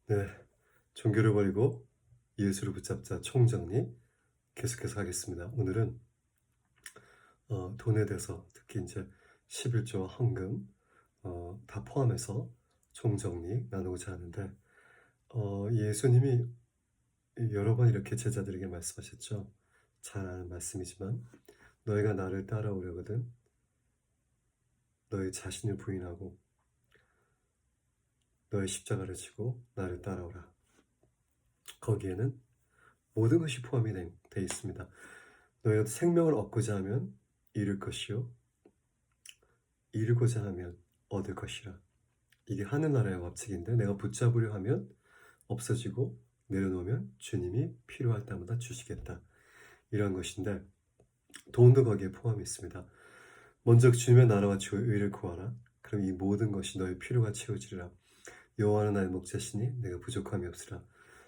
네, 종교를 버리고 예수를 붙잡자 총정리 계속해서 하겠습니다. 오늘은 돈에 대해서 특히 이제 11조와 헌금 다 포함해서 총정리 나누고자 하는데 예수님이 여러 번 이렇게 제자들에게 말씀하셨죠. 잘 아는 말씀이지만 너희가 나를 따라오려거든 너희 자신을 부인하고 너의 십자가를 지고 나를 따라오라. 거기에는 모든 것이 포함이 돼 있습니다. 너희가 생명을 얻고자 하면 잃을 것이요 잃고자 하면 얻을 것이라. 이게 하늘나라의 법칙인데 내가 붙잡으려 하면 없어지고 내려놓으면 주님이 필요할 때마다 주시겠다. 이런 것인데 돈도 거기에 포함이 있습니다. 먼저 주님의 나라와 주의 의를 구하라. 그럼 이 모든 것이 너의 필요가 채워지리라. 여호와는 나의 목자시니 내가 부족함이 없으라.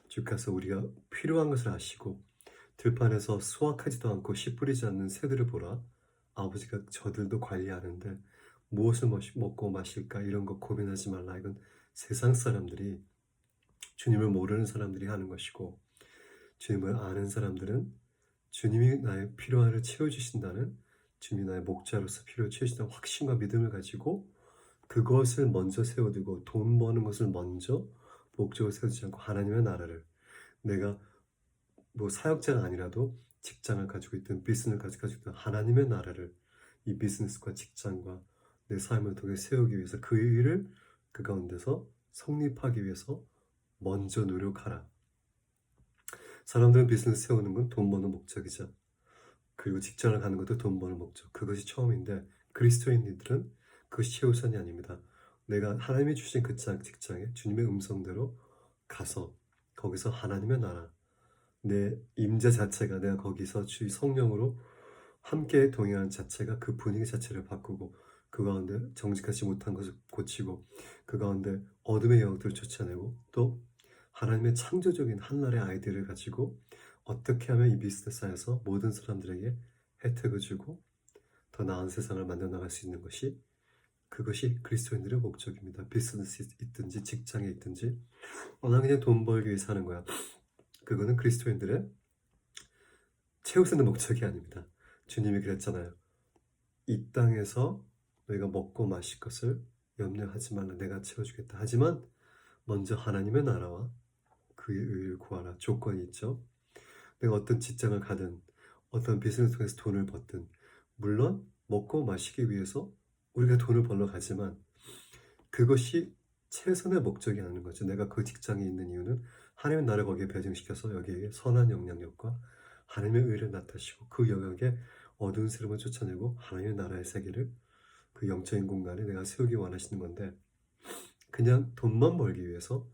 주께서 우리가 필요한 것을 아시고 들판에서 수확하지도 않고 씨 뿌리지 않는 새들을 보라. 아버지가 저들도 관리하는데 무엇을 먹고 마실까 이런 거 고민하지 말라. 이건 세상 사람들이, 주님을 모르는 사람들이 하는 것이고, 주님을 아는 사람들은 주님이 나의 필요를 채워주신다는, 주님이 나의 목자로서 필요를 채워주신다는 확신과 믿음을 가지고 그것을 먼저 세워두고 돈 버는 것을 먼저 목적으로 세우지 않고 하나님의 나라를, 내가 뭐 사역자가 아니라도 직장을 가지고 있든 비즈니스를 가지고 있든 하나님의 나라를 이 비즈니스과 직장과 내 삶을 통해 세우기 위해서 그 일을 그 가운데서 성립하기 위해서 먼저 노력하라. 사람들은 비즈니스 세우는 건 돈 버는 목적이죠. 그리고 직장을 가는 것도 돈 버는 목적. 그것이 처음인데 그리스도인들은 그것이 최우선이 아닙니다. 내가 하나님이 주신 그 직장에 주님의 음성대로 가서 거기서 하나님의 나라, 내 임재 자체가 내가 거기서 주의 성령으로 함께 동행하는 자체가 그 분위기 자체를 바꾸고 그 가운데 정직하지 못한 것을 고치고 그 가운데 어둠의 영역들을 쫓아내고 또 하나님의 창조적인 한나라의 아이디어를 가지고 어떻게 하면 이 비즈니스에서 모든 사람들에게 혜택을 주고 더 나은 세상을 만들어 나갈 수 있는 것이, 그것이 그리스도인들의 목적입니다. 비즈니스에 있든지 직장에 있든지 난 그냥 돈 벌기 위해서 하는 거야. 그거는 그리스도인들의 최우선의 목적이 아닙니다. 주님이 그랬잖아요. 이 땅에서 너희가 먹고 마실 것을 염려하지 말라. 내가 채워주겠다. 하지만 먼저 하나님의 나라와 그의 의를 구하라. 조건이 있죠. 내가 어떤 직장을 가든 어떤 비즈니스 통해서 돈을 벌든 물론 먹고 마시기 위해서 우리가 돈을 벌러 가지만 그것이 최선의 목적이 아닌 거죠. 내가 그 직장에 있는 이유는 하나님의 나라를 거기에 배정시켜서 여기에 선한 영향력과 하나님의 의를 나타내시고 그 영역에 어두운 세력을 쫓아내고 하나님의 나라의 세계를 그 영적인 공간에 내가 세우기 원하시는 건데, 그냥 돈만 벌기 위해서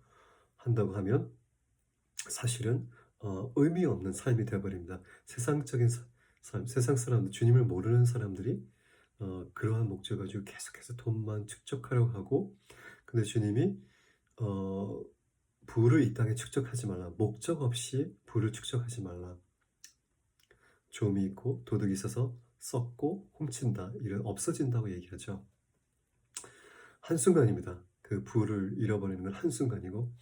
한다고 하면 사실은 의미 없는 삶이 되어버립니다. 세상적인 삶, 세상 사람들, 주님을 모르는 사람들이 그러한 목적을 가지고 계속해서 돈만 축적하려고 하고, 근데 주님이 부를 이 땅에 축적하지 말라. 목적 없이 부를 축적하지 말라. 조음이 있고 도둑이 있어서 썩고 훔친다. 이런 없어진다고 얘기하죠. 한순간입니다. 그 부를 잃어버리는 건 한순간이고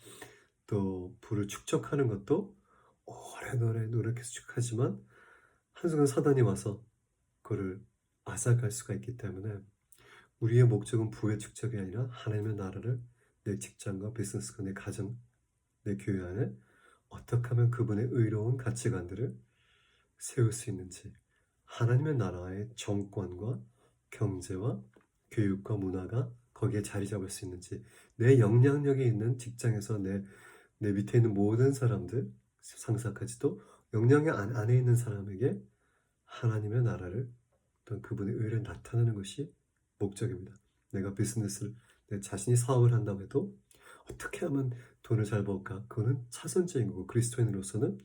또 부를 축적하는 것도 오래 노력해서 축하지만 한순간 사단이 와서 그거를 앗아갈 수가 있기 때문에 우리의 목적은 부의 축적이 아니라 하나님의 나라를 내 직장과 비즈니스과 내 가정, 내 교회 안에 어떻게 하면 그분의 의로운 가치관들을 세울 수 있는지, 하나님의 나라의 정권과 경제와 교육과 문화가 거기에 자리 잡을 수 있는지, 내 영향력이 있는 직장에서 내 밑에 있는 모든 사람들, 상사까지도 영향력 안에 있는 사람에게 하나님의 나라를 또는 그분의 의를 나타내는 것이 목적입니다. 내가 비즈니스를, 내 자신이 사업을 한다고 해도 어떻게 하면 돈을 잘 벌까? 그거는 차선적인 거고, 그리스도인으로서는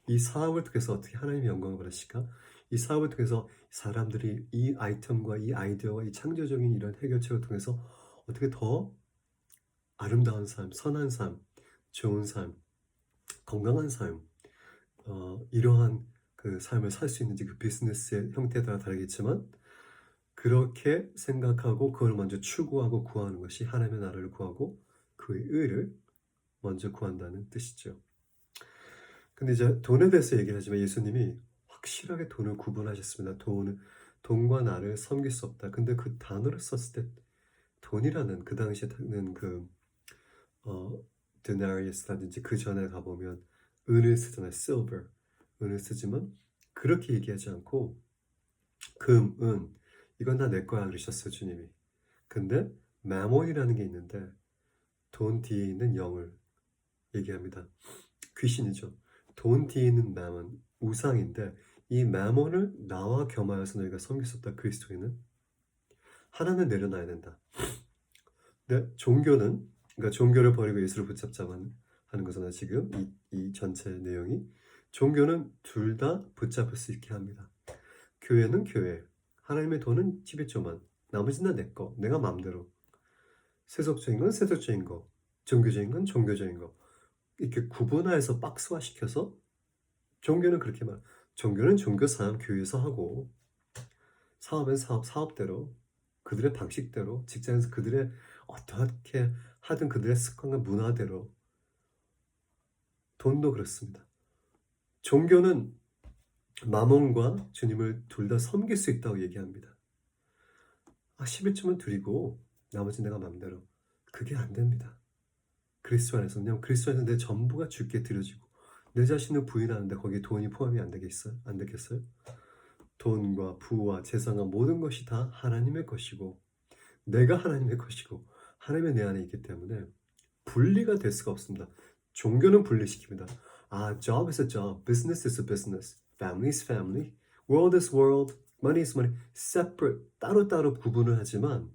이 사업을 통해서 어떻게 하나님의 영광을 받으실까? 이 사업을 통해서 사람들이 이 아이템과 이 아이디어와 이 창조적인 이런 해결책을 통해서 어떻게 더 아름다운 삶, 선한 삶, 좋은 삶, 건강한 삶, 이러한 그 삶을 살 수 있는지, 그 비즈니스의 형태에 따라 다르겠지만 그렇게 생각하고 그걸 먼저 추구하고 구하는 것이 하나님의 나라를 구하고 그의 의를 먼저 구한다는 뜻이죠. 근데 이제 돈에 대해서 얘기를 하지만 예수님이 확실하게 돈을 구분하셨습니다. 돈과 나를 섬길 수 없다. 근데 그 단어를 썼을 때 돈이라는 그 당시에는 어, denarius라든지 그 전에 가보면 은을 쓰잖아요. silver. 은을 쓰지만 그렇게 얘기하지 않고 금, 은 이건 다 내 거야 그러셨어요, 주님이. 근데 마몬이라는 게 있는데 돈 뒤에 있는 영을 얘기합니다. 귀신이죠. 돈 뒤에 있는 마몬, 우상인데 이 마몬을 나와 겸하여서 너희가 섬길 수 없다. 그리스도인은 하나는 내려놔야 된다. 근데 종교는 그러니까 종교를 버리고 예수를 붙잡자고 하는 거잖아요. 지금 이 전체 내용이 종교는 둘 다 붙잡을 수 있게 합니다. 교회는 교회, 하나님의 돈은 11조만, 나머지는 내 거, 내가 마음대로. 세속적인 건 세속적인 거, 종교적인 건 종교적인 거. 이렇게 구분화해서 박스화 시켜서 종교는 그렇게 말. 종교는 종교 사람 교회에서 하고 사업은 사업대로 그들의 방식대로 직장에서 그들의 어떻게 하든 그들의 습관과 문화대로 돈도 그렇습니다. 종교는 마몬과 주님을 둘 다 섬길 수 있다고 얘기합니다. 11조만 드리고 나머지 내가 맘대로. 그게 안 됩니다. 그리스도 안에서. 왜냐하면 그리스도 안에서 내 전부가 주께 드려지고 내 자신을 부인하는데 거기에 돈이 포함이 안 되겠어요? 안 되겠어요? 돈과 부와 재산과 모든 것이 다 하나님의 것이고 내가 하나님의 것이고 하나님의 내 안에 있기 때문에 분리가 될 수가 없습니다. 종교는 분리시킵니다. job is a job, business is a business, family is family, world is world, money is money. separate, 따로따로 구분을 하지만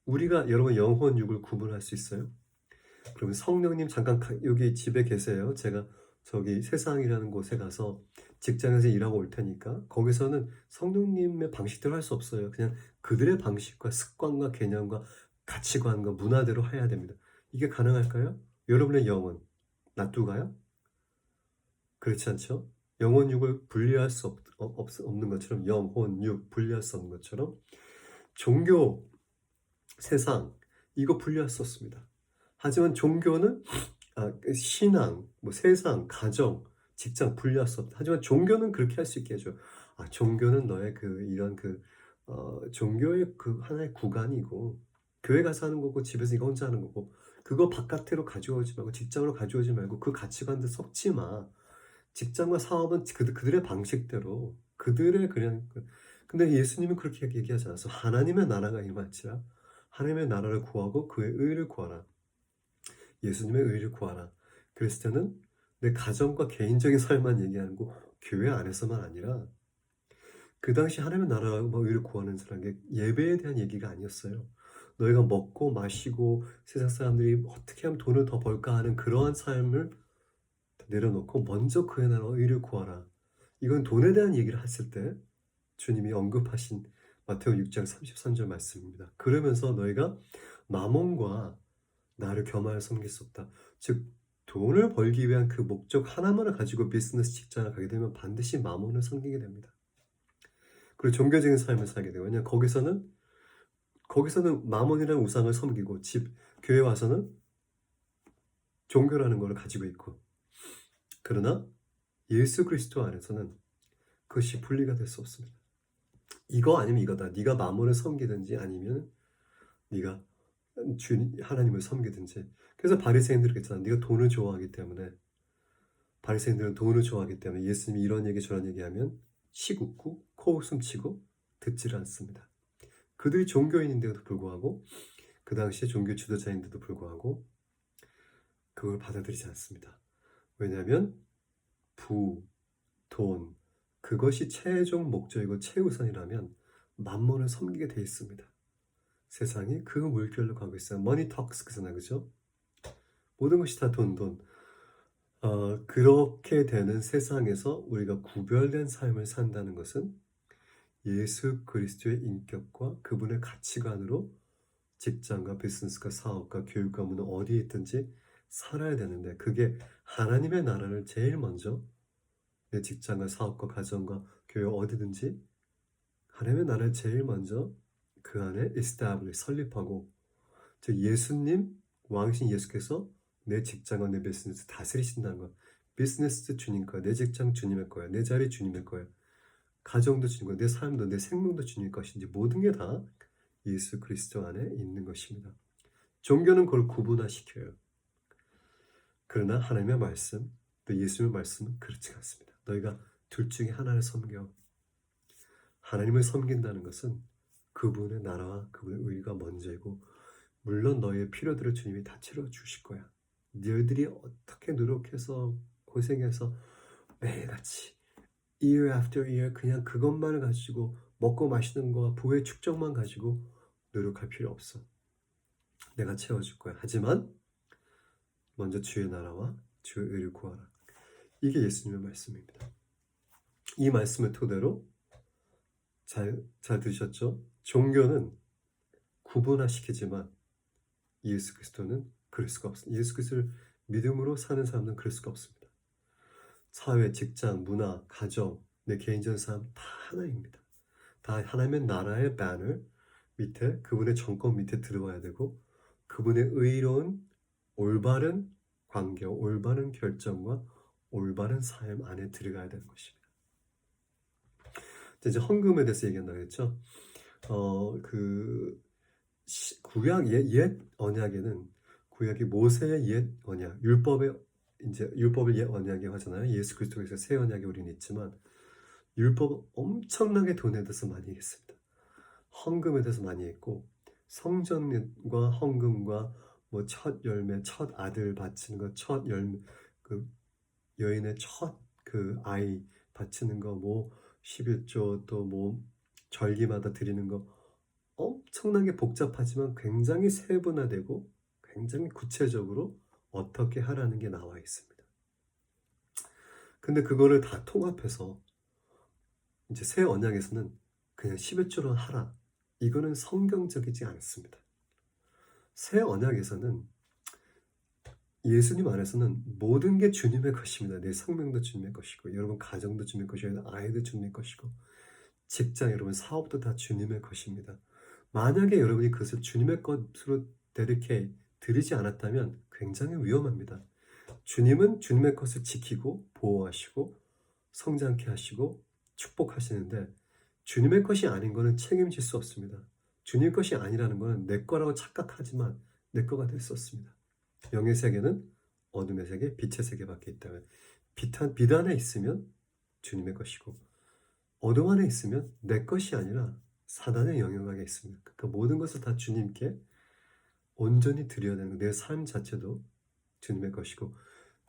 우리가 여러분 영혼, 육을 구분할 수 있어요? 그러면 성령님 잠깐 여기 집에 계세요. 제가 저기 세상이라는 곳에 가서 직장에서 일하고 올 테니까 거기서는 성령님의 방식대로 할 수 없어요. 그냥 그들의 방식과 습관과 개념과 가치관과 문화대로 해야 됩니다. 이게 가능할까요? 여러분의 영혼 놔두가요? 그렇지 않죠? 영혼, 육을 분리할 수 없는 것처럼 영혼, 육 분리할 수 없는 것처럼 종교, 세상 이거 분리할 수 없습니다. 하지만 종교는 신앙, 뭐 세상, 가정, 직장 분리할 수 없다. 하지만 종교는 그렇게 할 수 있게 해줘. 종교는 너의 종교의 그 하나의 구간이고 교회 가서 하는 거고 집에서 이거 혼자 하는 거고 그거 바깥으로 가져오지 말고 직장으로 가져오지 말고 그 가치관들 섞지 마. 직장과 사업은 그들의 방식대로 그들의 그냥 근데 예수님은 그렇게 얘기하지 않았어. 하나님의 나라가 임할지라 하나님의 나라를 구하고 그의 의를 구하라. 예수님의 의를 구하라. 그랬을 때는 내 가정과 개인적인 삶만 얘기하는 거 교회 안에서만 아니라 그 당시 하나님의 나라와 의를 구하는 사람에게 예배에 대한 얘기가 아니었어요. 너희가 먹고 마시고 세상 사람들이 어떻게 하면 돈을 더 벌까 하는 그러한 삶을 내려놓고 먼저 그의 나라와 의를 구하라. 이건 돈에 대한 얘기를 했을 때 주님이 언급하신 마태오 6장 33절 말씀입니다. 그러면서 너희가 마몬과 나를 겸하여 섬길 수 없다. 즉 돈을 벌기 위한 그 목적 하나만을 가지고 비즈니스 직장을 가게 되면 반드시 마몬을 섬기게 됩니다. 그리고 종교적인 삶을 살게 되고 왜냐하면 거기서는 마몬이라는 우상을 섬기고 교회 와서는 종교라는 걸 가지고 있고 그러나 예수 그리스도 안에서는 그것이 분리가 될 수 없습니다. 이거 아니면 이거다. 네가 마몬을 섬기든지 아니면 네가 하나님을 섬기든지. 그래서 바리새인들이 그랬잖아. 네가 돈을 좋아하기 때문에 바리새인들은 돈을 좋아하기 때문에 예수님이 이런 얘기 저런 얘기하면 시웃고 코웃음 치고 듣지를 않습니다. 그들이 종교인인데도 불구하고 그 당시에 종교 지도자인데도 불구하고 그걸 받아들이지 않습니다. 왜냐하면 돈 그것이 최종 목적이고 최우선이라면 만몬을 섬기게 돼 있습니다. 세상이 그 물결로 가고 있어요. Money talks 그잖아요. 그죠? 모든 것이 다 돈. 그렇게 되는 세상에서 우리가 구별된 삶을 산다는 것은 예수 그리스도의 인격과 그분의 가치관으로 직장과 비즈니스과 사업과 교육과 문화 어디에 있든지 살아야 되는데 그게 하나님의 나라를 제일 먼저 내 직장과 사업과 가정과 교회 어디든지 하나님의 나라를 제일 먼저 그 안에 establish 설립하고 즉 예수님 왕신 예수께서 내 직장과 내 비즈니스 다스리신다는 것. 비즈니스 주님 거야. 내 직장 주님의 거야. 내 자리 주님의 거야. 가정도 주님 거야. 내 삶도 내 생명도 주님의 것인지 모든 게 다 예수 그리스도 안에 있는 것입니다. 종교는 그걸 구분화시켜요. 그러나 하나님의 말씀, 또 예수님의 말씀은 그렇지 않습니다. 너희가 둘 중에 하나를 섬겨. 하나님을 섬긴다는 것은 그분의 나라와 그분의 의가 먼저이고 물론 너희의 필요들을 주님이 다 채워주실 거야. 너희들이 어떻게 노력해서 고생해서 매일같이 year after year 그냥 그것만을 가지고 먹고 마시는 거와 부의 축적만 가지고 노력할 필요 없어. 내가 채워줄 거야. 하지만 먼저 주의 나라와 주의 의를 구하라. 이게 예수님의 말씀입니다. 이 말씀을 토대로 잘 들으셨죠? 종교는 구분화시키지만 예수 그리스도는 그럴 수가 없습니다. 예수 그리스도를 믿음으로 사는 사람은 그럴 수가 없습니다. 사회, 직장, 문화, 가정, 내 개인적인 삶 다 하나입니다. 다 하나님의 나라의 배너 밑에 그분의 정권 밑에 들어와야 되고 그분의 의로운 올바른 관계, 올바른 결정과 올바른 삶 안에 들어가야 되는 것입니다. 이제 헌금에 대해서 얘기한다고 했죠. 구약 옛 언약에는 구약이 모세의 옛 언약, 율법의 옛 언약이 하잖아요. 예수 그리스도에서 새 언약이 우리는 있지만 율법은 엄청나게 돈에 대해서 많이 했습니다. 헌금에 대해서 많이 했고 성전과 헌금과 뭐 첫 열매, 첫 아들 바치는 거, 첫 열매 그 여인의 첫 그 아이 바치는 거, 뭐 11조 또 뭐 절기마다 드리는 거 엄청나게 복잡하지만 굉장히 세분화되고 굉장히 구체적으로 어떻게 하라는 게 나와 있습니다. 근데 그거를 다 통합해서 이제 새 언약에서는 그냥 11조로 하라. 이거는 성경적이지 않습니다. 새 언약에서는 예수님 안에서는 모든 게 주님의 것입니다. 내 생명도 주님의 것이고 여러분 가정도 주님의 것이고 아이도 주님의 것이고 직장 여러분 사업도 다 주님의 것입니다. 만약에 여러분이 그것을 주님의 것으로 드리지 않았다면 굉장히 위험합니다. 주님은 주님의 것을 지키고 보호하시고 성장케 하시고 축복하시는데 주님의 것이 아닌 것은 책임질 수 없습니다. 주님 것이 아니라는 것은 내 거라고 착각하지만 내 거가 될 수 없습니다. 영의 세계는 어둠의 세계, 빛의 세계밖에 있다면 빛 안에 있으면 주님의 것이고 어둠 안에 있으면 내 것이 아니라 사단의 영역 안에 있습니다. 그러니까 모든 것을 다 주님께 온전히 드려야 되는 내 삶 자체도 주님의 것이고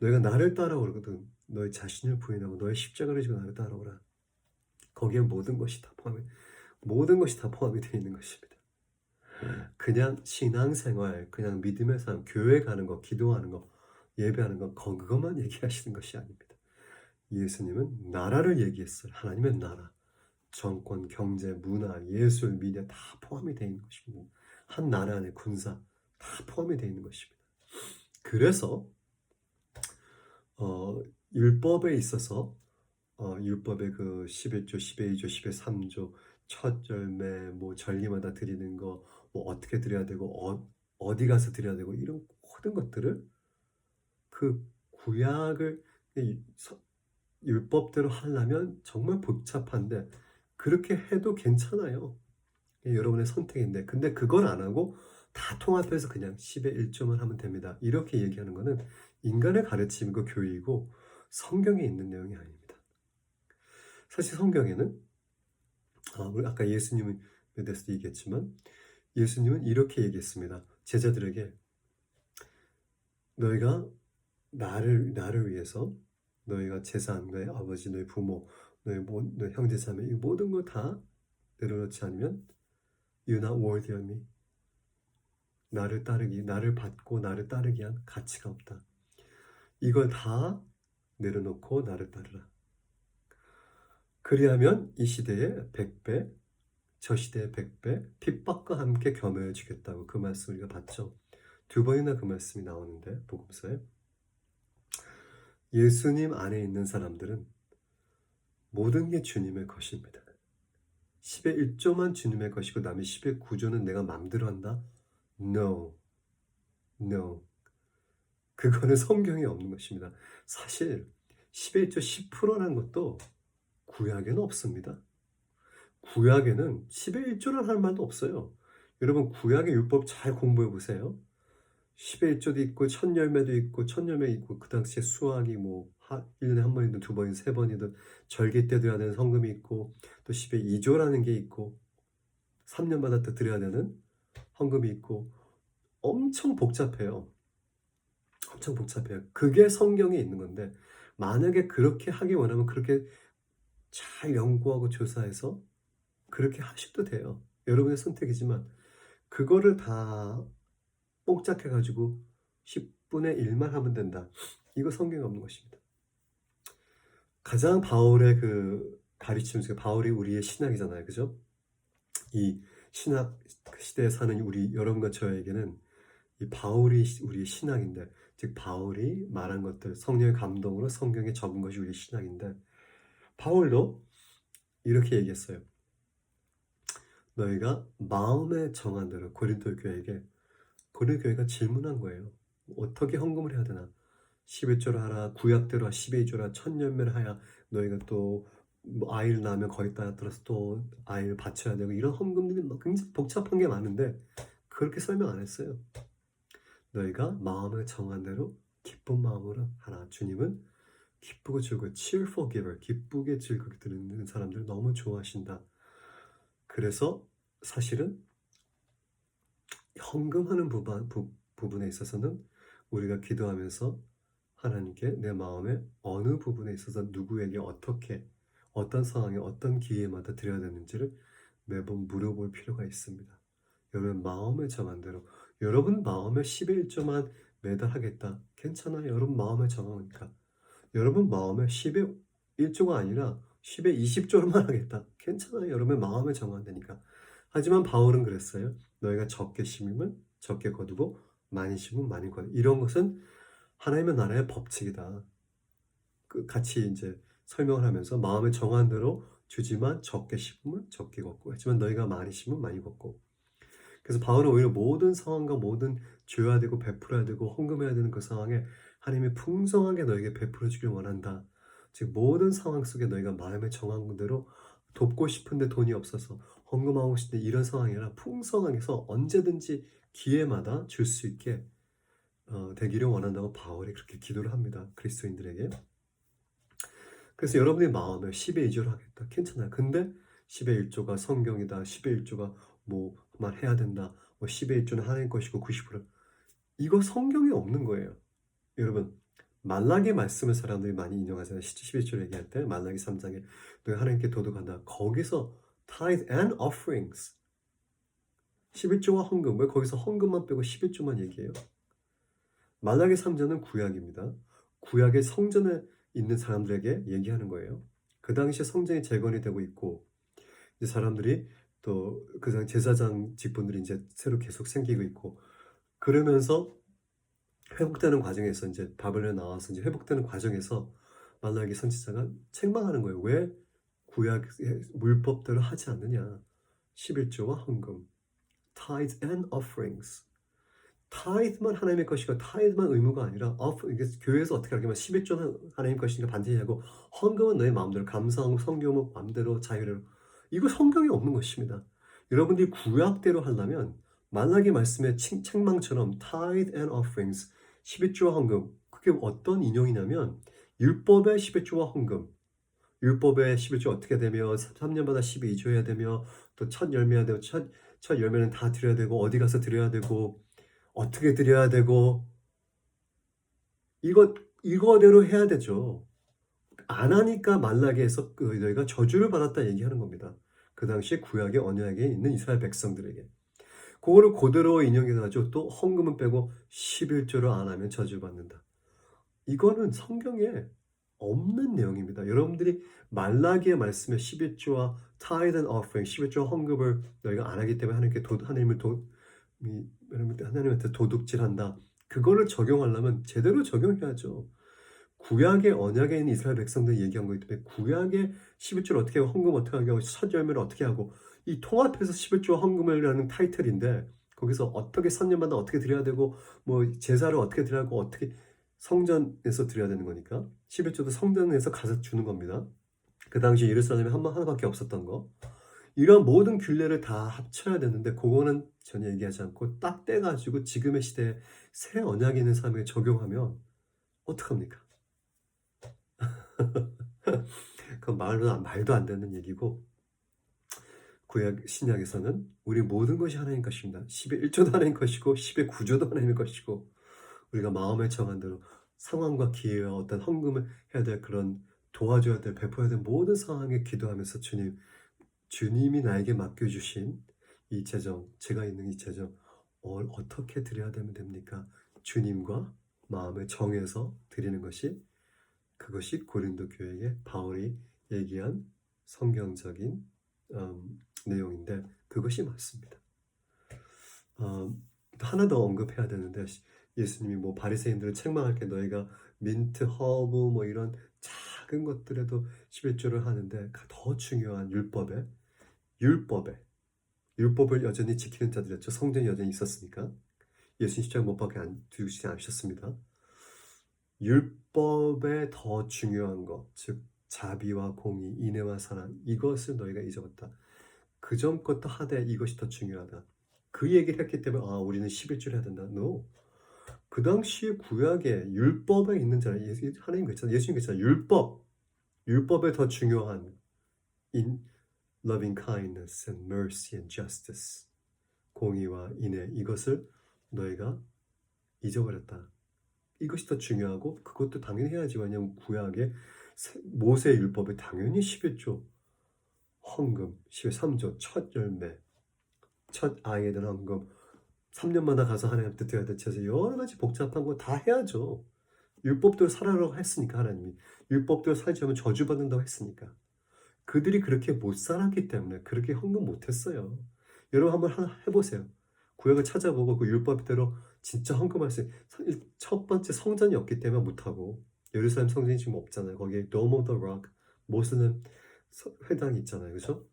너희가 나를 따라오거든 너희 자신을 부인하고 너의 십자가를 지고 나를 따라오라. 거기에 모든 것이 다 포함이 되어 있는 것입니다. 그냥 신앙생활, 그냥 믿음의 삶, 교회 가는 거, 기도하는 거, 예배하는 거 그것만 얘기하시는 것이 아닙니다. 예수님은 나라를 얘기했어요. 하나님의 나라, 정권, 경제, 문화, 예술, 미디어 다 포함이 되어 있는 것입니다. 한 나라 안에 군사 다 포함이 되어 있는 것입니다. 그래서 율법에 있어서 율법의 그 11조, 12조, 13조, 첫 열매, 뭐 절기마다 드리는 거, 뭐 어떻게 드려야 되고 어디 가서 드려야 되고 이런 모든 것들을 그 구약을 율법대로 하려면 정말 복잡한데 그렇게 해도 괜찮아요. 여러분의 선택인데 근데 그걸 안 하고 다 통합해서 그냥 10의 1조만 하면 됩니다. 이렇게 얘기하는 거는 인간의 가르침이고 교육이고 성경에 있는 내용이 아닙니다. 사실 성경에는 우리 아까 예수님에 대해서 얘기했지만 예수님은 이렇게 얘기했습니다. 제자들에게 너희가 나를 위해서 너희가 재산, 너희 아버지, 너희 부모, 너희 형제 자매 이 모든 걸 다 내려놓지 않으면 You're not worthy of me. 나를 받고 나를 따르기 위한 가치가 없다. 이걸 다 내려놓고 나를 따르라. 그리하면 이 시대에 100배, 저 시대에 100배, 핍박과 함께 겸해 주겠다고 그 말씀 우리가 봤죠. 두 번이나 그 말씀이 나오는데 복음서에 예수님 안에 있는 사람들은 모든 게 주님의 것입니다. 10의 1조만 주님의 것이고 남의 10의 9조는 내가 마음대로 한다? No. 그거는 성경에 없는 것입니다. 사실 10의 1조 10%라는 것도 구약에는 없습니다. 구약에는 10의 1조라는 할 말도 없어요. 여러분 구약의 율법 잘 공부해 보세요. 10의 1조도 있고 첫 열매도 있고 첫 열매 있고 그 당시에 수확이 뭐 1년에 한 번이든 두 번이든 세 번이든 절기 때 드려야 되는 성금이 있고 또 10의 2조라는 게 있고 3년마다 또 드려야 되는 헌금이 있고 엄청 복잡해요. 엄청 복잡해요. 그게 성경에 있는 건데 만약에 그렇게 하기 원하면 그렇게 잘 연구하고 조사해서 그렇게 하셔도 돼요. 여러분의 선택이지만 그거를 다 뽕짝해가지고 10분의 1만 하면 된다. 이거 성경에 없는 것입니다. 가장 바울의 그 가르침 중에 바울이 우리의 신학이잖아요. 그죠? 이 신학 시대에 사는 우리 여러분과 저에게는 이 바울이 우리의 신학인데 즉 바울이 말한 것들 성령의 감동으로 성경에 적은 것이 우리의 신학인데 바울도 이렇게 얘기했어요. 너희가 마음에 정한 대로 고린도 교회에게 고린도 교회가 질문한 거예요. 어떻게 헌금을 해야 되나? 11조를 하라, 구약대로 12조라, 천년매를 하야 너희가 또뭐 아이를 낳으면 거기다 들어서 또 아이를 바쳐야 되고 이런 헌금들이 굉장히 복잡한 게 많은데 그렇게 설명 안 했어요. 너희가 마음에 정한 대로 기쁜 마음으로 하라. 주님은 기쁘고 즐거워 cheerful giver, 기쁘게 즐겁게 드리는 사람들을 너무 좋아하신다. 그래서 사실은 헌금하는 부분에 있어서는 우리가 기도하면서 하나님께 내 마음의 어느 부분에 있어서 누구에게 어떻게 어떤 상황에 어떤 기회마다 드려야 되는지를 매번 물어볼 필요가 있습니다. 여러분 마음에 정한 대로 여러분 마음에 10의 1조만 매달 하겠다. 괜찮아요. 여러분 마음에 정하니까. 여러분 마음에 10의 1조가 아니라 10의 20조로만 하겠다. 괜찮아요. 여러분 마음에 정한다니까. 하지만 바울은 그랬어요. 너희가 적게 심으면 적게 거두고 많이 심으면 많이 거두. 이런 것은 하나님의 나라의 법칙이다. 같이 이제 설명을 하면서 마음에 정한 대로 주지만 적게 심으면 적게 걷고 하지만 너희가 많이 심으면 많이 걷고. 그래서 바울은 오히려 모든 상황과 모든 줘야 되고 베풀어야 되고 헌금해야 되는 그 상황에 하나님이 풍성하게 너에게 베풀어 주길 원한다. 즉 모든 상황 속에 너희가 마음에 정한 대로 돕고 싶은데 돈이 없어서 헌금하고 싶은데 이런 상황이 아니라 풍성하게 해서 언제든지 기회마다 줄 수 있게 되기를 원한다고 바울이 그렇게 기도를 합니다. 그리스도인들에게. 그래서 여러분의 마음에 10의 2조를 하겠다. 괜찮아요. 근데 10의 1조가 성경이다. 10의 1조가 뭐만 해야 된다. 뭐 10의 1조는 하나님 것이고 90% 이거 성경에 없는 거예요. 여러분 말라기 말씀을 사람들이 많이 인용하잖아요. 11조 얘기할 때 말라기 3장에 너희 하나님께 도둑한다. 거기서 tithe and offerings 11조와 헌금 왜 거기서 헌금만 빼고 11조만 얘기해요? 말라기 3장은 구약입니다. 구약의 성전에 있는 사람들에게 얘기하는 거예요. 그 당시에 성전이 재건이 되고 있고 이제 사람들이 또 그 제사장 직분들이 이제 새로 계속 생기고 있고 그러면서 회복되는 과정에서 이제 바벨론에 나와서 이제 회복되는 과정에서 말라기 선지자가 책망하는 거예요. 왜 구약의 물법대로 하지 않느냐? 11조와 헌금, tithe and offerings. 타이드만 하나님의 것이고 타이드만 의무가 아니라 이게 교회에서 어떻게 하냐면 11조는 하나님 것이니까 반드시 하고 헌금은 너의 마음대로 감사하고 성경은 마음대로 자유로 이거 성경에 없는 것입니다. 여러분들이 구약대로 하려면 말라기 말씀의 책망처럼 tithe and offerings 11조와 헌금 그게 어떤 인용이냐면 율법의 11조와 헌금 율법의 11조 어떻게 되며 3년마다 12조 해야 되며 또 첫 열매해야 되고 첫 열매는 다 드려야 되고 어디 가서 드려야 되고 어떻게 드려야 되고 이거대로 해야 되죠. 안 하니까 말라기에서 너희가 저주를 받았다 얘기하는 겁니다. 그 당시에 구약의 언약에 있는 이스라엘 백성들에게 그거를 그대로 인용해가지고 또 헌금은 빼고 11조를 안 하면 저주받는다. 이거는 성경에 없는 내용입니다. 여러분들이 말라기의 말씀에 11조와 tithe and offering 11조 헌금을 너희가 안 하기 때문에 하나님한테 도둑질한다. 그거를 적용하려면 제대로 적용해야죠. 구약의 언약에 있는 이스라엘 백성들이 얘기한 거기 때문에 구약의 11조를 어떻게 하고 헌금 어떻게 하고 첫 열매를 어떻게 하고 이 통합해서 11조 헌금이라는 타이틀인데 거기서 어떻게 3년마다 어떻게 드려야 되고 뭐 제사를 어떻게 드려야 하고 어떻게 성전에서 드려야 되는 거니까 11조도 성전에서 가서 주는 겁니다. 그 당시 예루살렘에 하나밖에 없었던 거. 이런 모든 균례를 다 합쳐야 되는데 그거는 전혀 얘기하지 않고 딱 떼가지고 지금의 시대에 새 언약이 있는 삶에 적용하면 어떡합니까? 그건 말도 안 되는 얘기고 구약 신약에서는 우리 모든 것이 하나님 것입니다. 10의 1조도 하나님 것이고 10의 9조도 하나님의 것이고 우리가 마음에 정한 대로 상황과 기회와 어떤 헌금을 해야 될 그런 도와줘야 될 베풀어야 될 모든 상황에 기도하면서 주님이 나에게 맡겨주신 이 재정, 제가 있는 이 재정 어떻게 드려야 되면 됩니까? 주님과 마음을 정해서 드리는 것이 그것이 고린도 교회에 바울이 얘기한 성경적인 내용인데 그것이 맞습니다. 하나 더 언급해야 되는데 예수님이 뭐 바리새인들을 책망할 때 너희가 민트, 허브 뭐 이런 작은 것들에도 11조를 하는데 더 중요한 율법을 여전히 지키는 자들이었죠. 성전이 여전히 있었으니까 예수님 십자가 못 박혀 두시지 않으셨습니다. 율법에 더 중요한 것, 즉 자비와 공의, 인애와 사랑 이것을 너희가 잊어버렸다. 그 전 것도 하되 이것이 더 중요하다. 그 얘기를 했기 때문에 우리는 11조를 해야 된다. No. 그 당시에 구약에 율법에 있는 자는 하나님 그랬잖아요. 예수님 그랬잖아요. 율법에 더 중요한 in loving kindness and mercy and justice 공의와 인애 이것을 너희가 잊어버렸다. 이것이 더 중요하고 그것도 당연히 해야지. 왜냐하면 구약에 모세의 율법에 당연히 11조 헌금, 13조 첫 열매, 첫 아이에 대한 헌금 3년마다 가서 하나님한테 드려야 될 제사 여러 가지 복잡한 거 다 해야죠. 율법대로 살아라고 했으니까 하나님이 율법대로 살지 않으면 저주받는다고 했으니까 그들이 그렇게 못 살았기 때문에 그렇게 헌금 못했어요. 여러분 한번 해보세요. 구약을 찾아보고 그 율법대로 진짜 헌금할 수 있는 첫 번째 성전이 없기 때문에 못하고 예루살렘 성전이 지금 없잖아요. 거기에 Dome of the Rock 모슬렘 회당이 있잖아요. 그죠?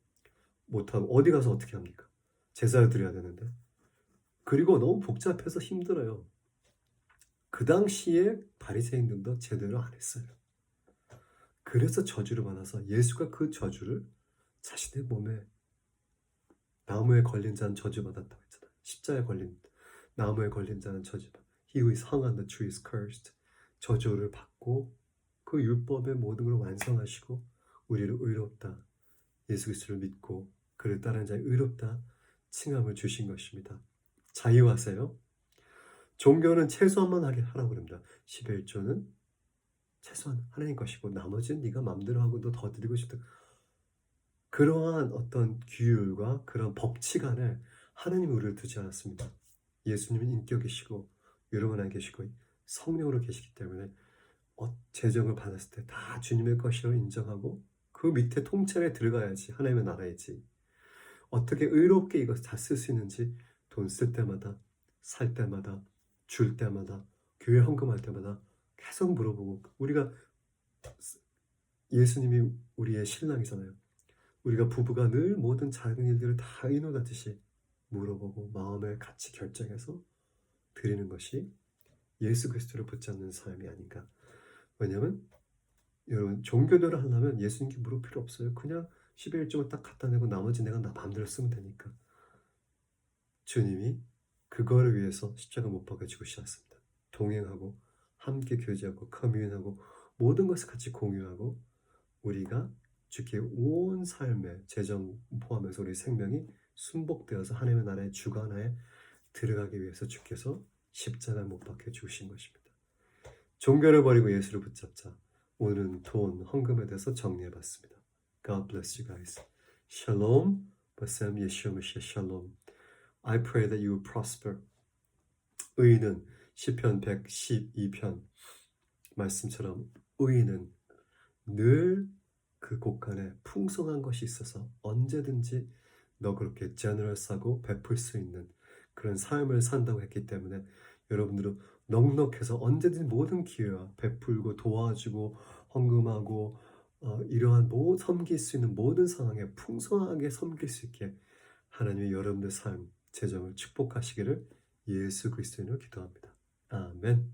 못하고 어디 가서 어떻게 합니까? 제사를 드려야 되는데 그리고 너무 복잡해서 힘들어요. 그 당시에 바리새인들도 제대로 안 했어요. 그래서 저주를 받아서 예수가 그 저주를 자신의 몸에 나무에 걸린 자는 저주받았다고 했잖아요. 십자가에 걸린 나무에 걸린 자는 저주받았다. He who is hung on the tree is cursed. 저주를 받고 그 율법의 모든 걸 완성하시고 우리를 의롭다. 예수 그리스도를 믿고 그를 따르는 자에 의롭다. 칭함을 주신 것입니다. 자유하세요. 종교는 최소한만 하게 하라고 그럽니다. 11조는 최소한 하나님 것이고 나머지는 네가 마음대로 하고 너 더 드리고 싶다. 그러한 어떤 규율과 그런 법칙 안에 하나님이 우리를 두지 않았습니다. 예수님은 인격이시고 여러분 안에 계시고 성령으로 계시기 때문에 재정을 받았을 때 다 주님의 것이라고 인정하고 그 밑에 통찰에 들어가야지 하나님의 나라이지. 어떻게 의롭게 이것을 다 쓸 수 있는지 돈 쓸 때마다 살 때마다 줄 때마다 교회 헌금할 때마다 계속 물어보고 우리가 예수님이 우리의 신랑이잖아요. 우리가 부부가 늘 모든 작은 일들을 다 의논하듯이 물어보고 마음을 같이 결정해서 드리는 것이 예수 그리스도를 붙잡는 삶이 아닌가. 왜냐하면 여러분 종교대로 하려면 예수님께 물을 필요 없어요. 그냥 11조를 딱 갖다 내고 나머지 내가 나 마음대로 쓰면 되니까. 주님이 그거를 위해서 십자가 못 박아 죽으셨습니다. 동행하고 함께 교제하고 커뮤니하고 모든 것을 같이 공유하고 우리가 주께 온 삶의 재정 포함해서 우리 생명이 순복되어서 하나님의 나라의 주관하에 들어가기 위해서 주께서 십자가에 못 박혀 주신 것입니다. 종교를 버리고 예수를 붙잡자. 오늘은 돈, 헌금에 대해서 정리해봤습니다. God bless you guys. Shalom. B'Shem Yeshua Mashiach Shalom. I pray that you will prosper. 의인은 시편 112편 말씀처럼 의인은 늘 그 곳간에 풍성한 것이 있어서 언제든지 그렇게 제너럴스하고 베풀 수 있는 그런 삶을 산다고 했기 때문에 여러분들은 넉넉해서 언제든지 모든 기회와 베풀고 도와주고 헌금하고 이러한 섬길 수 있는 모든 상황에 풍성하게 섬길 수 있게 하나님이 여러분들 삶 재정을 축복하시기를 예수 그리스도인으로 기도합니다. 아멘.